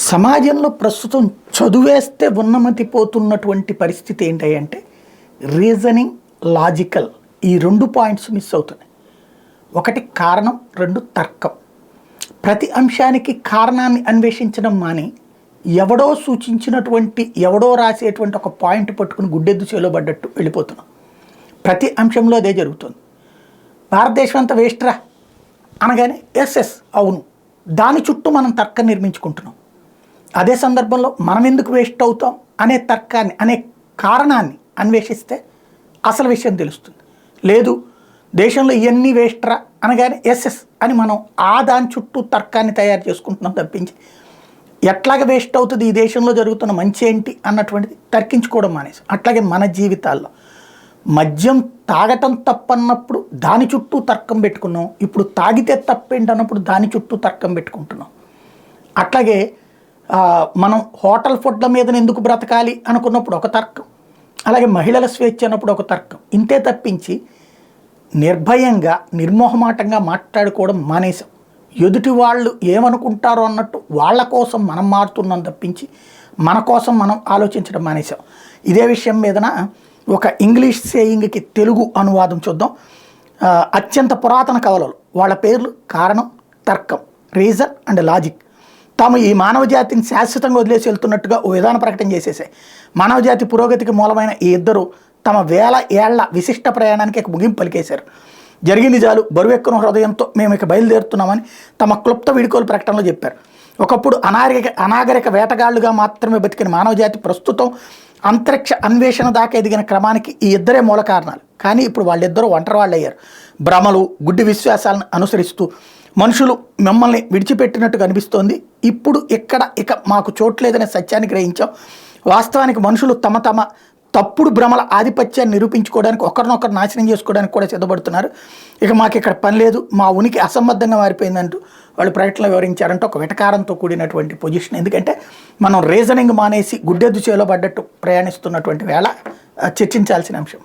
సమాజంలో ప్రస్తుతం చదువేస్తే ఉన్నమతి పోతున్నటువంటి పరిస్థితి ఏంటి అంటే రీజనింగ్, లాజికల్ ఈ 2 పాయింట్స్ మిస్ అవుతున్నాయి. ఒకటి కారణం, 2 తర్కం. ప్రతి అంశానికి కారణాన్ని అన్వేషించడం మాని ఎవడో సూచించినటువంటి ఎవడో రాసేటువంటి ఒక పాయింట్ పట్టుకుని గుడ్డెద్దు చేలో పడ్డట్టు వెళ్ళిపోతున్నాం. ప్రతి అంశంలో అదే జరుగుతుంది. భారతదేశం అంతా వేస్ట్రా అనగానే ఎస్ అవును, దాని చుట్టూ మనం తర్కం నిర్మించుకుంటున్నాం. అదే సందర్భంలో మనం ఎందుకు వేస్ట్ అవుతాం అనే తర్కాన్ని, అనే కారణాన్ని అన్వేషిస్తే అసలు విషయం తెలుస్తుంది. లేదు దేశంలో ఇవన్నీ వేస్ట్రా అనగానే ఎస్ అని మనం దాని చుట్టూ తర్కాన్ని తయారు చేసుకుంటున్నాం తప్పించి ఎట్లాగ వేస్ట్ అవుతుంది, ఈ దేశంలో జరుగుతున్న మంచి ఏంటి అన్నటువంటిది తర్కించుకోవడం మానేసి. అట్లాగే మన జీవితాల్లో మద్యం తాగటం తప్పన్నప్పుడు దాని చుట్టూ తర్కం పెట్టుకున్నాం. ఇప్పుడు తాగితే తప్పేంటి అన్నప్పుడు దాని చుట్టూ తర్కం పెట్టుకుంటున్నాం. అట్లాగే మనం హోటల్ ఫుడ్ల మీద ఎందుకు బ్రతకాలి అనుకున్నప్పుడు ఒక తర్కం, అలాగే మహిళల స్వేచ్ఛ అన్నప్పుడు ఒక తర్కం. ఇంతే తప్పించి నిర్భయంగా నిర్మోహమాటంగా మాట్లాడుకోవడం మానేసాం. ఎదుటి వాళ్ళు ఏమనుకుంటారో అన్నట్టు వాళ్ళ కోసం మనం మారుతున్నాం తప్పించి మన కోసం మనం ఆలోచించడం మానేసాం. ఇదే విషయం మీదన ఒక ఇంగ్లీష్ సేయింగ్కి తెలుగు అనువాదం చూద్దాం. అత్యంత పురాతన కవలలు వాళ్ళ పేర్లు కారణం, తర్కం, రీజన్ అండ్ లాజిక్. తాము ఈ మానవ జాతిని శాశ్వతంగా వదిలేసి వెళ్తున్నట్టుగా ఓ విధాన ప్రకటన చేసేసాయి. మానవ జాతి పురోగతికి మూలమైన ఈ ఇద్దరు తమ 1000 ఏళ్ల విశిష్ట ప్రయాణానికి ముగింపు పలికేశారు. జరిగింది చాలు, బరువెక్కున హృదయంతో మేము ఇక బయలుదేరుతున్నామని తమ క్లుప్త వీడుకోలు ప్రకటనలో చెప్పారు. ఒకప్పుడు అనాగరిక వేటగాళ్లుగా మాత్రమే బతికిన మానవ జాతి ప్రస్తుతం అంతరిక్ష అన్వేషణ దాకా ఎదిగిన క్రమానికి ఈ ఇద్దరే మూల కారణాలు. కానీ ఇప్పుడు వాళ్ళిద్దరూ ఒంటరి వాళ్ళు అయ్యారు. భ్రమలు, గుడ్డి విశ్వాసాలను అనుసరిస్తూ మనుషులు మిమ్మల్ని విడిచిపెట్టినట్టుగా అనిపిస్తోంది. ఇప్పుడు ఇక మాకు చోట్లేదనే సత్యాన్ని గ్రహించాం. వాస్తవానికి మనుషులు తమ తప్పుడు భ్రమల ఆధిపత్యాన్ని నిరూపించుకోవడానికి ఒకరినొకరు నాశనం చేసుకోవడానికి కూడా సిద్ధపడుతున్నారు. ఇక మాకు ఇక్కడ పని లేదు, మా ఉనికి అసంబద్ధంగా మారిపోయిందంటూ వాళ్ళు ప్రకటనలో వివరించారంటే ఒక వెటకారంతో కూడినటువంటి పొజిషన్. ఎందుకంటే మనం రీజనింగ్ మానేసి గుడ్డెద్దు చేలో పడ్డట్టు ప్రయాణిస్తున్నటువంటి వేళ చర్చించాల్సిన అంశం.